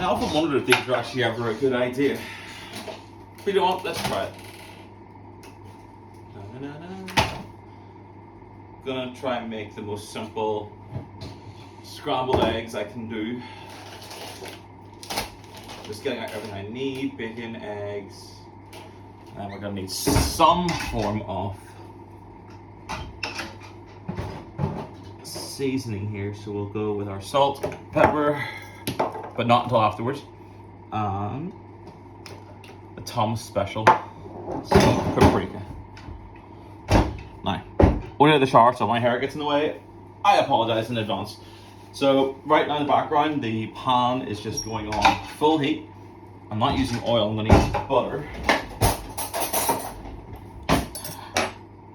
I often wondered if these are actually ever a good idea. But you know what? Let's try it. Gonna try and make the most simple scrambled eggs I can do. Just getting out everything I need: bacon, eggs, and we're gonna need some form of seasoning here. So we'll go with our salt, pepper, but not until afterwards. And a Tom's special paprika. Now, only at the shower, so my hair gets in the way. I apologize in advance. So right now in the background, the pan is just going on full heat. I'm not using oil, I'm going to use butter.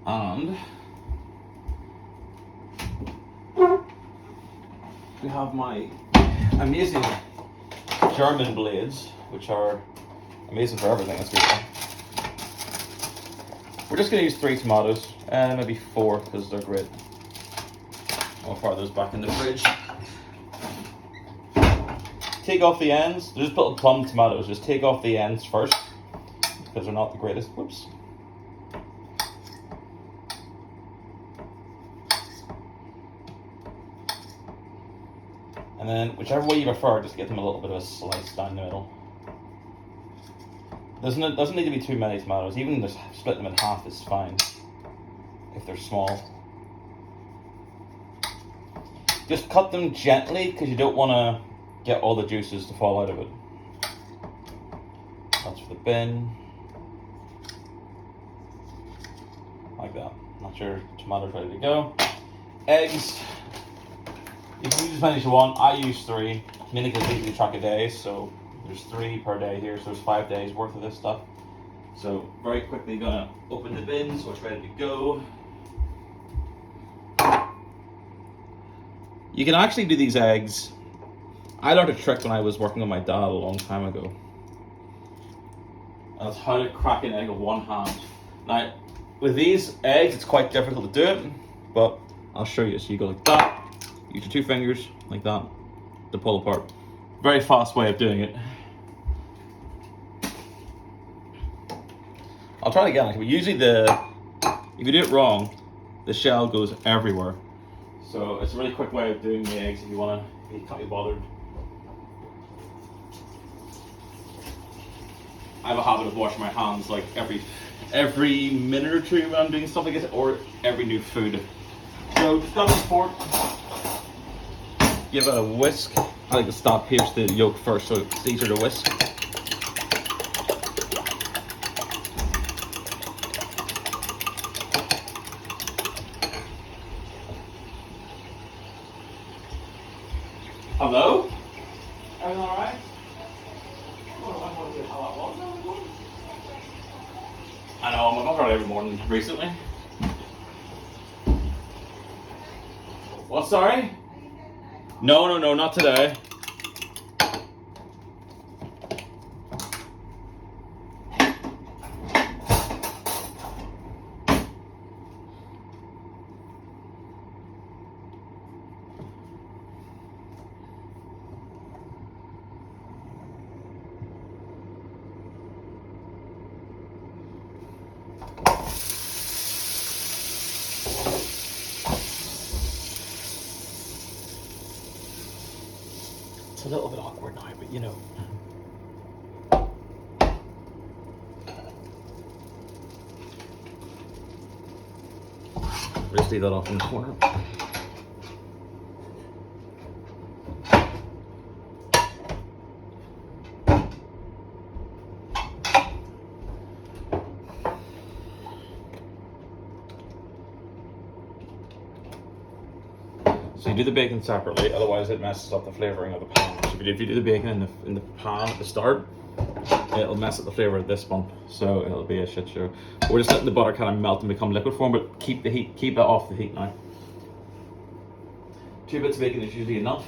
And we have my amazing German blades, which are amazing for everything. That's good. We're just going to use 3 tomatoes, and maybe 4 because they're great. I'll fire those back in the fridge. Take off the ends. They're just little plum tomatoes. Just take off the ends first because they're not the greatest. Whoops. And then whichever way you prefer, just get them a little bit of a slice down the middle. Doesn't need to be too many tomatoes. Even just split them in half is fine if they're small. Just cut them gently because you don't want to get all the juices to fall out of it. That's for the bin. Like that. That's your tomatoes ready to go. Eggs. You can use as many as you want. I use 3, mainly because I usually track a day, so there's 3 per day here, so there's 5 days worth of this stuff. So very quickly gonna open the bin so it's ready to go. You can actually do these eggs. I learned a trick when I was working with my dad a long time ago. That's how to crack an egg with one hand. Now, with these eggs, it's quite difficult to do it, but I'll show you. So you go like that, use your 2 fingers like that to pull apart. Very fast way of doing it. I'll try it again. Like, usually if you do it wrong, the shell goes everywhere. So it's a really quick way of doing the eggs if you can't be bothered. I have a habit of washing my hands like every minute or 2 when I'm doing stuff like this, or every new food. So just grab a fork, give it a whisk. I like to start pierce the yolk first so it's easier to whisk. Hello? Everything alright? I know, I'm not every morning recently. What, sorry? No, not today. It's a little bit awkward now, but you know. Just leave that off in the corner. So you do the bacon separately, otherwise it messes up the flavoring of the pan. So if you do the bacon in the pan at the start, it'll mess up the flavor of this one. So it'll be a shit show. We're just letting the butter kind of melt and become liquid form, but keep it off the heat now. 2 bits of bacon is usually enough.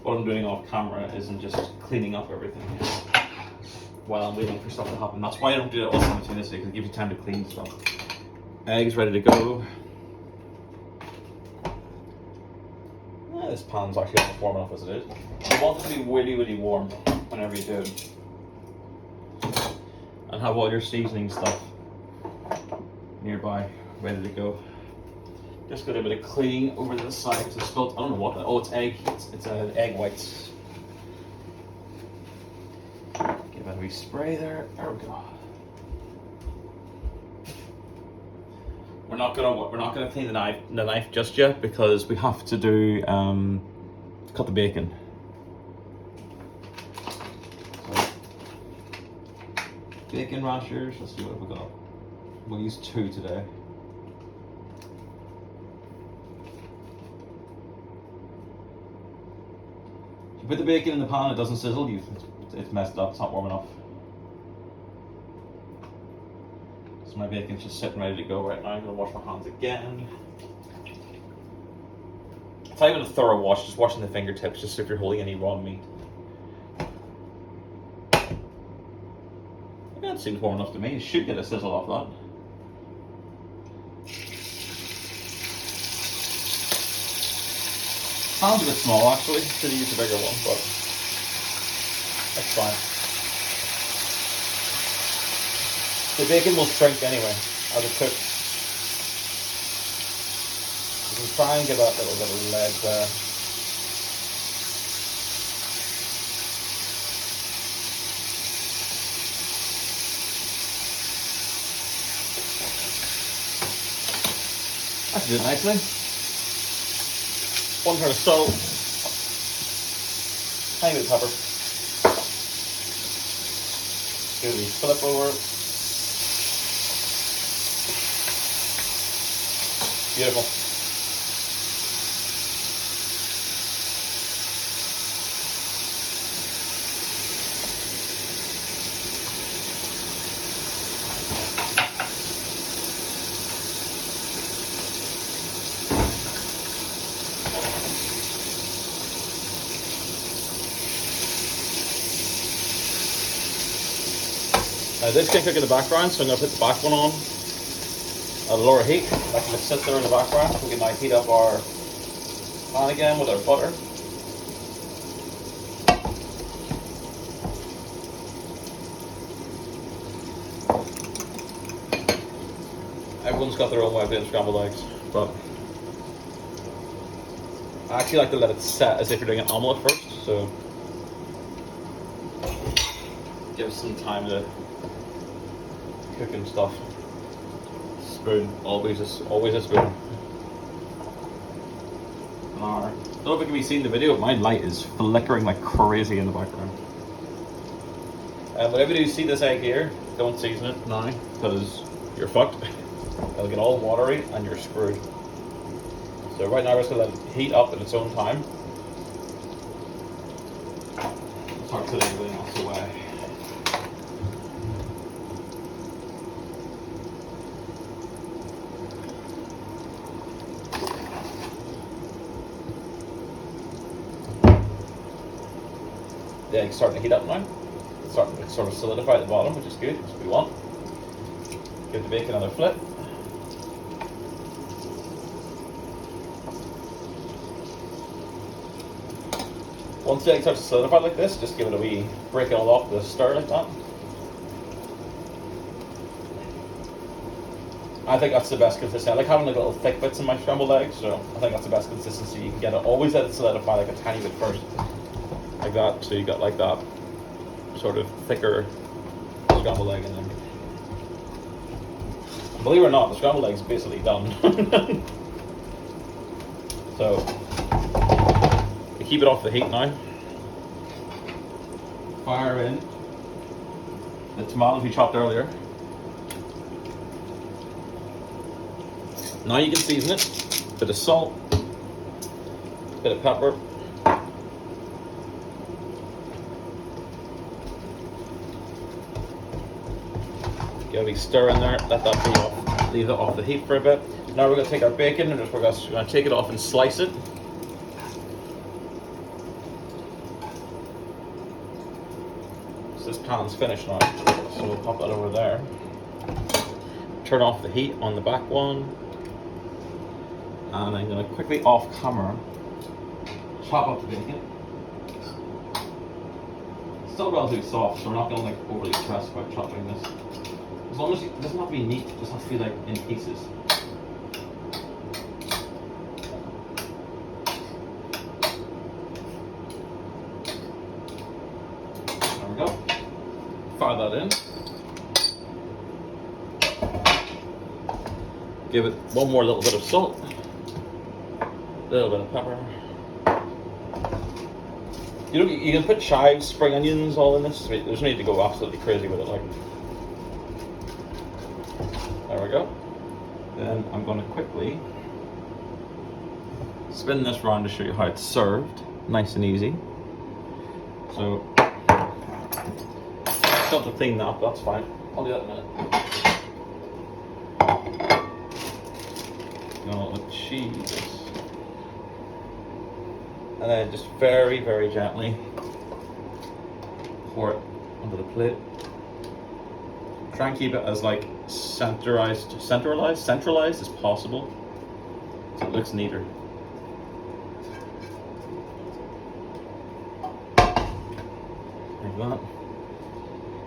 What I'm doing off camera isn't just cleaning up everything while I'm waiting for stuff to happen. That's why I don't do it all simultaneously, because it gives you time to clean stuff. Eggs ready to go. this pan's actually almost warm enough as it is. You want it to be really, really warm whenever you do it. And have all your seasoning stuff nearby, ready to go. Just got a bit of cleaning over the side. It's spilled, I don't know what that, oh, it's egg. It's egg whites. Give it a wee spray there. There we go. We're not gonna clean the knife just yet because we have to do cut the bacon. So, bacon rashers. Let's see what we got. We'll use 2 today. If you put the bacon in the pan, it doesn't sizzle. It's messed up. It's not warm enough. So my bacon's just sitting ready to go right now. I'm gonna wash my hands again. It's not even a thorough wash, just washing the fingertips, just if you're holding any raw meat. Yeah, it seems warm enough to me. It should get a sizzle off that. Pan's a bit small actually, should have used a bigger one, but that's fine. The bacon will shrink anyway as it cooks. You can try and give that little bit of leg there. That should do it nicely. 1 turn of salt, tiny bit of pepper. Give the flip over. Beautiful. Now this can cook in the background, so I'm going to put the back one on at a lower heat. That can just sit there in the background. We can now heat up our pan again with our butter. Everyone's got their own way of doing scrambled eggs, but I actually like to let it set as if you're doing an omelette first, so give it some time to cook and stuff. Spoon, always a spoon. I don't know if it can be seen in the video, but my light is flickering like crazy in the background. Whenever you see this egg here, don't season it now, because you're fucked. It'll get all watery and you're screwed. So right now we're just going to let it heat up in its own time. Start putting everything else away. The egg's starting to heat up now. It's starting to sort of solidify at the bottom, which is good, that's what we want. Give the bacon another flip. Once the egg starts to solidify like this, just give it a wee break it all off with a stir like that. I think that's the best consistency. I like having like little thick bits in my scrambled eggs, so I think that's the best consistency you can get it. Always let it solidify like a tiny bit first. Like that, so you got like that sort of thicker scrambled egg in there. Believe it or not, the scrambled egg is basically done. So we keep it off the heat now. Fire in the tomatoes we chopped earlier. Now you can season it. Bit of salt, bit of pepper. Give a wee stir in there, let that be off, leave it off the heat for a bit. Now we're going to take our bacon and we're going to take it off and slice it. So this pan's finished now, so we'll pop that over there. Turn off the heat on the back one. And I'm going to quickly off camera chop up the bacon. It's still relatively soft, so we're not going to like overly press by chopping this. As long as it doesn't have to be neat, it just has to be like in pieces. There we go. Fire that in. Give it one more little bit of salt, a little bit of pepper. You can put chives, spring onions, all in this. There's no need to go absolutely crazy with it. Like, there we go. Then I'm going to quickly spin this round to show you how it's served, nice and easy. So, still have to clean that up. That's fine. I'll do that in a minute. With cheese, and then just very, very gently pour it onto the plate. Try and keep it as like centralized as possible, so it looks neater. Like that.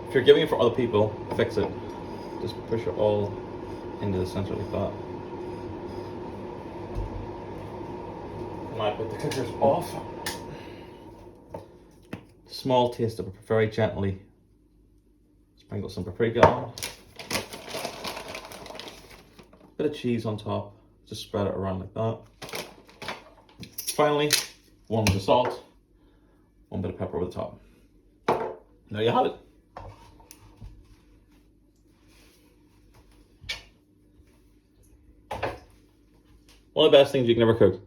If you're giving it for other people, fix it. Just push it all into the center like that. I put the cookers off. Small taste of it, very gently. Sprinkle some paprika on. Bit of cheese on top. Just spread it around like that. Finally, one bit of salt, one bit of pepper over the top. There you have it. One of the best things you can ever cook.